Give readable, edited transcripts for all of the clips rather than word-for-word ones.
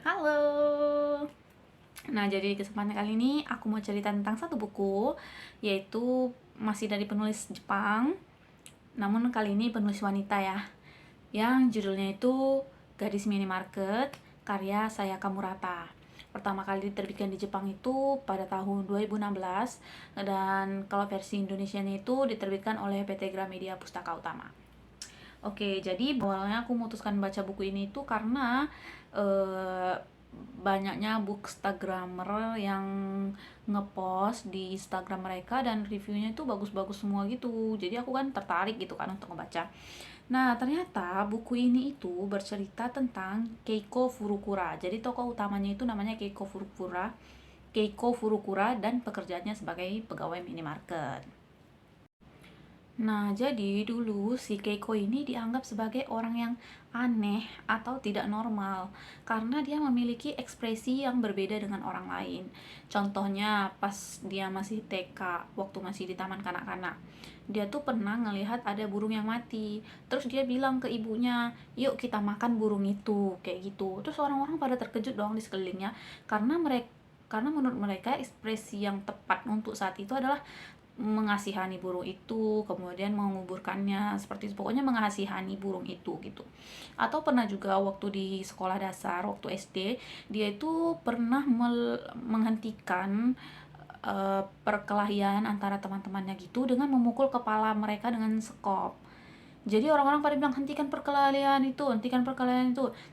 Halo. Nah, jadi kesempatan kali ini aku mau cerita tentang satu buku, yaitu masih dari penulis Jepang, namun kali ini penulis wanita ya, yang judulnya itu Gadis Minimarket, karya Sayaka Murata. Pertama kali diterbitkan di Jepang itu pada tahun 2016, dan kalau versi Indonesianya itu diterbitkan oleh PT Gramedia Pustaka Utama. Oke, jadi awalnya aku memutuskan baca buku ini tuh karena eh, banyaknya bookstagrammer yang ngepost di Instagram mereka dan reviewnya itu bagus-bagus semua gitu. Jadi aku kan tertarik gitu kan untuk membaca. Nah, ternyata buku ini itu bercerita tentang Keiko Furukura. Jadi tokoh utamanya itu namanya Keiko Furukura. Keiko Furukura dan pekerjaannya sebagai pegawai minimarket. Nah, jadi dulu si Keiko ini dianggap sebagai orang yang aneh atau tidak normal karena dia memiliki ekspresi yang berbeda dengan orang lain. Contohnya pas dia masih TK, waktu masih di taman kanak-kanak. Dia tuh pernah ngelihat ada burung yang mati. Terus dia bilang ke ibunya, "Yuk kita makan burung itu." Kayak gitu. Terus orang-orang pada terkejut dong di sekelilingnya karena menurut mereka ekspresi yang tepat untuk saat itu adalah mengasihani burung itu, kemudian menguburkannya, seperti itu. Pokoknya mengasihani burung itu gitu. Atau pernah juga waktu di sekolah dasar, waktu SD, dia itu pernah menghentikan perkelahian antara teman-temannya gitu dengan memukul kepala mereka dengan sekop. Jadi orang-orang pada bilang hentikan perkelahian itu.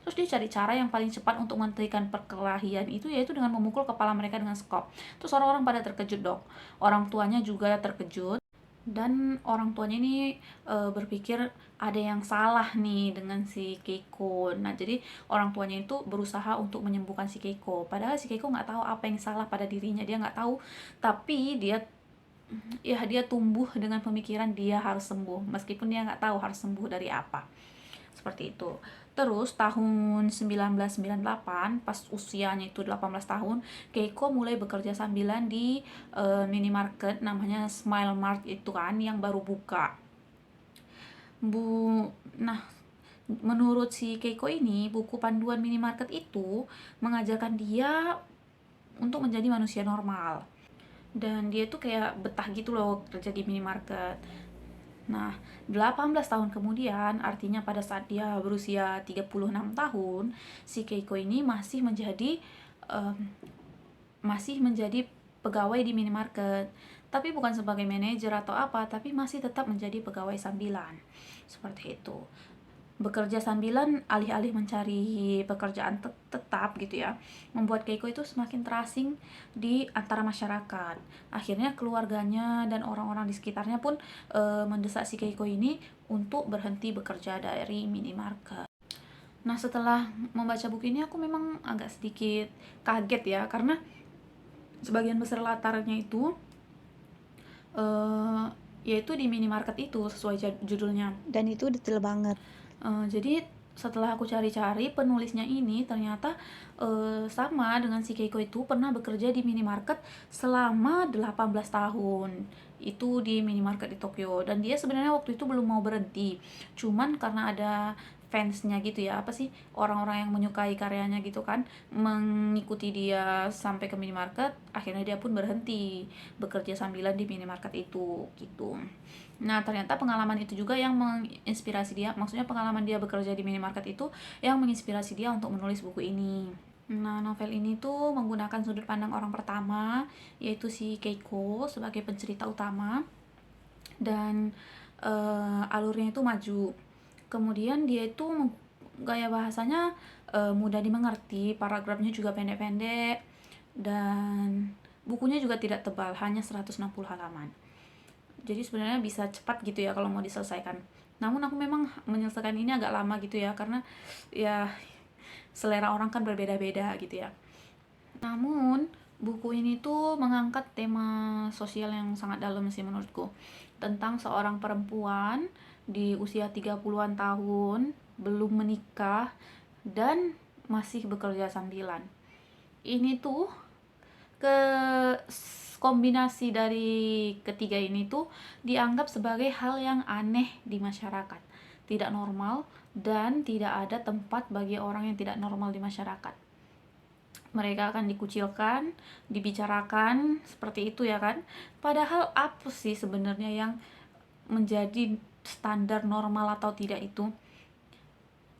Terus dia cari cara yang paling cepat untuk menghentikan perkelahian itu, yaitu dengan memukul kepala mereka dengan sekop. Terus orang-orang pada terkejut dong. Orang tuanya juga terkejut dan orang tuanya ini berpikir ada yang salah nih dengan si Keiko. Nah, jadi orang tuanya itu berusaha untuk menyembuhkan si Keiko. Padahal si Keiko nggak tahu apa yang salah pada dirinya, dia nggak tahu. Tapi dia tumbuh dengan pemikiran dia harus sembuh meskipun dia nggak tahu harus sembuh dari apa, seperti itu. Terus tahun 1998 pas usianya itu 18 tahun, Keiko mulai bekerja sambilan di minimarket namanya Smile Mart itu kan, yang baru buka. Bu Nah, menurut si Keiko ini, buku panduan minimarket itu mengajarkan dia untuk menjadi manusia normal, dan dia tuh kayak betah gitu loh kerja di minimarket. Nah, 18 tahun kemudian, artinya pada saat dia berusia 36 tahun, si Keiko ini em, masih menjadi pegawai di minimarket. Tapi bukan sebagai manajer atau apa, tapi masih tetap menjadi pegawai sambilan. Seperti itu. Bekerja sambilan alih-alih mencari pekerjaan tetap gitu ya, membuat Keiko itu semakin terasing di antara masyarakat. Akhirnya keluarganya dan orang-orang di sekitarnya pun mendesak si Keiko ini untuk berhenti bekerja dari minimarket. Nah, setelah membaca buku ini aku memang agak sedikit kaget ya, karena sebagian besar latarnya itu yaitu di minimarket itu sesuai judulnya. Dan itu detail banget. Jadi setelah aku cari-cari, penulisnya ini ternyata sama dengan si Keiko itu pernah bekerja di minimarket selama 18 tahun. Itu di minimarket di Tokyo, dan dia sebenarnya waktu itu belum mau berhenti. Cuman karena ada fansnya gitu ya, apa sih, orang-orang yang menyukai karyanya gitu kan, mengikuti dia sampai ke minimarket, akhirnya dia pun berhenti bekerja sambilan di minimarket itu gitu. Nah, ternyata pengalaman itu juga yang menginspirasi dia, maksudnya pengalaman dia bekerja di minimarket itu yang menginspirasi dia untuk menulis buku ini. Nah, novel ini tuh menggunakan sudut pandang orang pertama, yaitu si Keiko sebagai pencerita utama, dan alurnya itu maju. Kemudian dia itu gaya bahasanya mudah dimengerti, paragrafnya juga pendek-pendek, dan bukunya juga tidak tebal, hanya 160 halaman. Jadi sebenarnya bisa cepat gitu ya kalau mau diselesaikan. Namun aku memang menyelesaikan ini agak lama gitu ya, karena ya selera orang kan berbeda-beda gitu ya. Namun buku ini tuh mengangkat tema sosial yang sangat dalam sih menurutku, tentang seorang perempuan di usia 30-an tahun, belum menikah, dan masih bekerja sambilan. Ini tuh ke kombinasi dari ketiga ini tuh dianggap sebagai hal yang aneh di masyarakat, tidak normal, dan tidak ada tempat bagi orang yang tidak normal di masyarakat. mereka akan dikucilkan, dibicarakan seperti itu ya kan. Padahal apa sih sebenarnya yang menjadi standar normal atau tidak itu?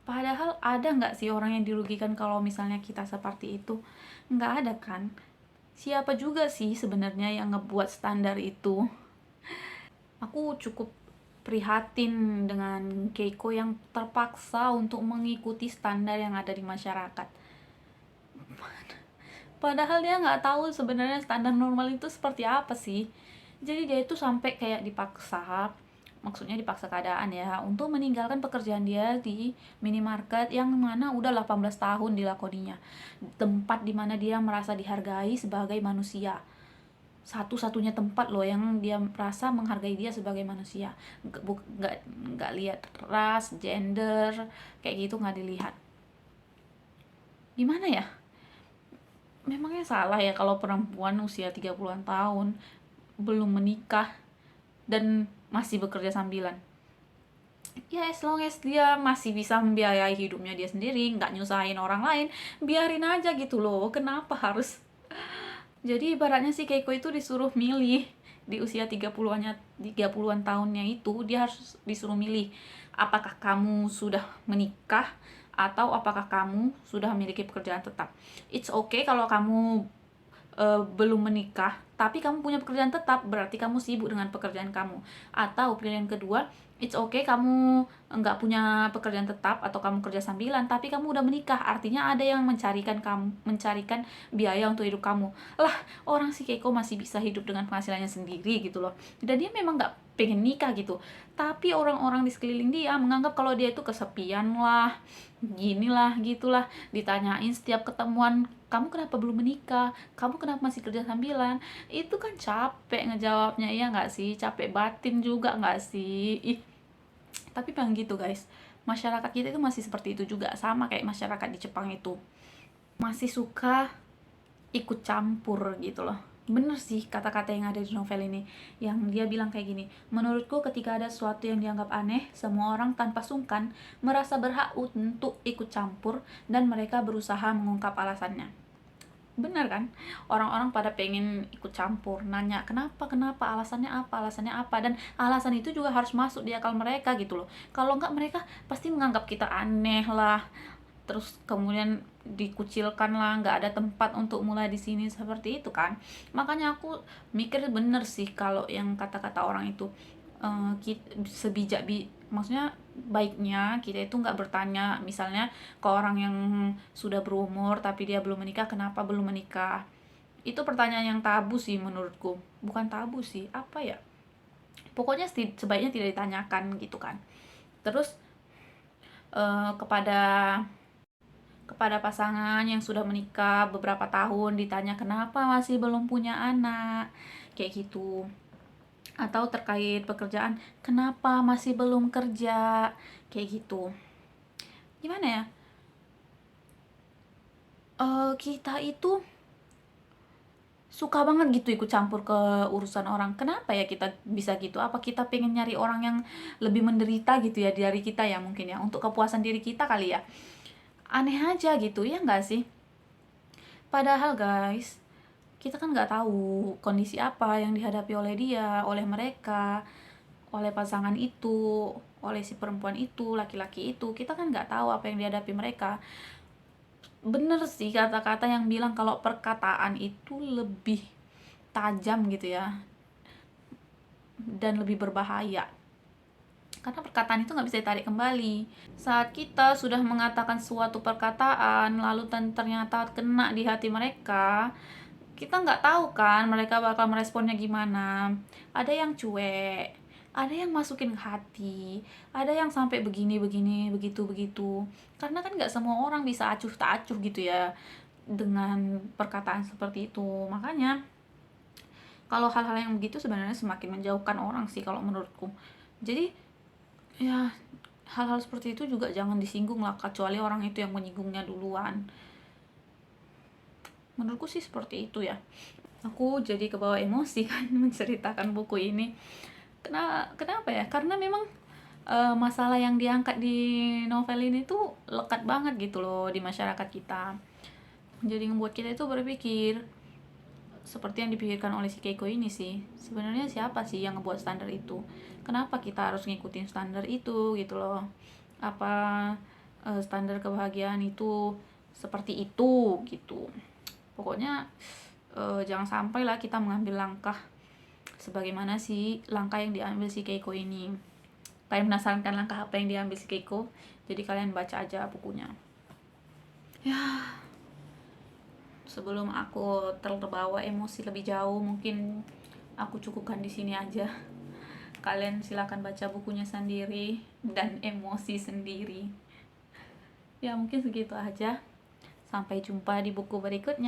Padahal ada nggak sih orang yang dirugikan kalau misalnya kita seperti itu? Nggak ada kan? Siapa juga sih sebenarnya yang ngebuat standar itu? Aku cukup prihatin dengan Keiko yang terpaksa untuk mengikuti standar yang ada di masyarakat. Padahal dia nggak tahu sebenarnya standar normal itu seperti apa sih. Jadi dia itu sampai kayak dipaksa, maksudnya dipaksa keadaan ya, untuk meninggalkan pekerjaan dia di minimarket yang mana udah 18 tahun dilakoninya. Tempat dimana dia merasa dihargai sebagai manusia. Satu-satunya tempat loh yang dia merasa menghargai dia sebagai manusia. Nggak lihat ras, gender, kayak gitu nggak dilihat. Gimana ya? Memangnya salah ya kalau perempuan usia 30-an tahun belum menikah dan masih bekerja sambilan? Ya as long as dia masih bisa membiayai hidupnya dia sendiri, nggak nyusahin orang lain, biarin aja gitu loh. Kenapa harus? Jadi ibaratnya si Keiko itu disuruh milih di usia 30-an tahunnya itu, dia harus disuruh milih apakah kamu sudah menikah atau apakah kamu sudah memiliki pekerjaan tetap. It's okay kalau kamu belum menikah tapi kamu punya pekerjaan tetap, berarti kamu sibuk dengan pekerjaan kamu. Atau pilihan kedua, it's okay kamu nggak punya pekerjaan tetap atau kamu kerja sambilan tapi kamu udah menikah, artinya ada yang mencarikan biaya untuk hidup kamu. Lah, orang si Keiko masih bisa hidup dengan penghasilannya sendiri gitu loh, dan dia memang nggak pengen nikah gitu, tapi orang-orang di sekeliling dia menganggap kalau dia itu kesepian lah, ginilah gitulah, ditanyain setiap ketemuan, kamu kenapa belum menikah, kamu kenapa masih kerja sambilan. Itu kan capek ngejawabnya, ya nggak sih? Capek batin juga nggak sih? Ih, tapi bang gitu guys, masyarakat kita itu masih seperti itu juga, sama kayak masyarakat di Jepang itu, masih suka ikut campur gitu loh. Bener sih kata-kata yang ada di novel ini, yang dia bilang kayak gini, menurutku ketika ada sesuatu yang dianggap aneh, semua orang tanpa sungkan merasa berhak untuk ikut campur dan mereka berusaha mengungkap alasannya. Bener kan? Orang-orang pada pengen ikut campur, nanya alasannya apa, dan alasan itu juga harus masuk di akal mereka gitu loh. Kalau nggak, mereka pasti menganggap kita aneh lah, terus kemudian dikucilkan lah, nggak ada tempat untuk mulai di sini, seperti itu kan. Makanya aku mikir bener sih kalau yang kata-kata orang itu, maksudnya baiknya kita itu nggak bertanya misalnya ke orang yang sudah berumur tapi dia belum menikah, kenapa belum menikah. Itu pertanyaan yang tabu sih menurutku. Bukan tabu sih, apa ya, pokoknya sebaiknya tidak ditanyakan gitu kan. Terus kepada kepada pasangan yang sudah menikah beberapa tahun ditanya kenapa masih belum punya anak, kayak gitu. Atau terkait pekerjaan, kenapa masih belum kerja, kayak gitu. Gimana ya, kita itu suka banget gitu ikut campur ke urusan orang. Kenapa ya kita bisa gitu? Apa kita pengen nyari orang yang lebih menderita gitu ya dari kita ya, mungkin ya, untuk kepuasan diri kita kali ya. Aneh aja gitu ya nggak sih? Padahal guys, kita kan nggak tahu kondisi apa yang dihadapi oleh dia, oleh mereka, oleh pasangan itu, oleh si perempuan itu, laki-laki itu. Kita kan nggak tahu apa yang dihadapi mereka. Bener sih kata-kata yang bilang kalau perkataan itu lebih tajam gitu ya, dan lebih berbahaya. Karena perkataan itu nggak bisa ditarik kembali. Saat kita sudah mengatakan suatu perkataan, lalu ternyata kena di hati mereka, kita nggak tahu kan mereka bakal meresponnya gimana. Ada yang cuek, ada yang masukin ke hati, ada yang sampai begini-begini, begitu-begitu. Karena kan nggak semua orang bisa acuh tak acuh gitu ya dengan perkataan seperti itu. Makanya kalau hal-hal yang begitu sebenarnya semakin menjauhkan orang sih kalau menurutku. Jadi ya, hal-hal seperti itu juga jangan disinggung lah, kecuali orang itu yang menyinggungnya duluan. Menurutku sih seperti itu ya. Aku jadi kebawa emosi kan menceritakan buku ini. Kenapa ya? Karena memang masalah yang diangkat di novel ini tuh lekat banget gitu loh di masyarakat kita. Jadi membuat kita itu berpikir seperti yang dipikirkan oleh si Keiko ini sih. Sebenarnya siapa sih yang ngebuat standar itu? Kenapa kita harus ngikutin standar itu gitu loh? Apa standar kebahagiaan itu seperti itu gitu? Pokoknya jangan sampai lah kita mengambil langkah sebagaimana sih langkah yang diambil si Keiko ini. Kalian penasaran kan langkah apa yang diambil si Keiko? Jadi kalian baca aja bukunya. Ya, sebelum aku terbawa emosi lebih jauh, mungkin aku cukupkan di sini aja. Kalian silakan baca bukunya sendiri dan emosi sendiri. Ya, mungkin segitu aja. Sampai jumpa di buku berikutnya.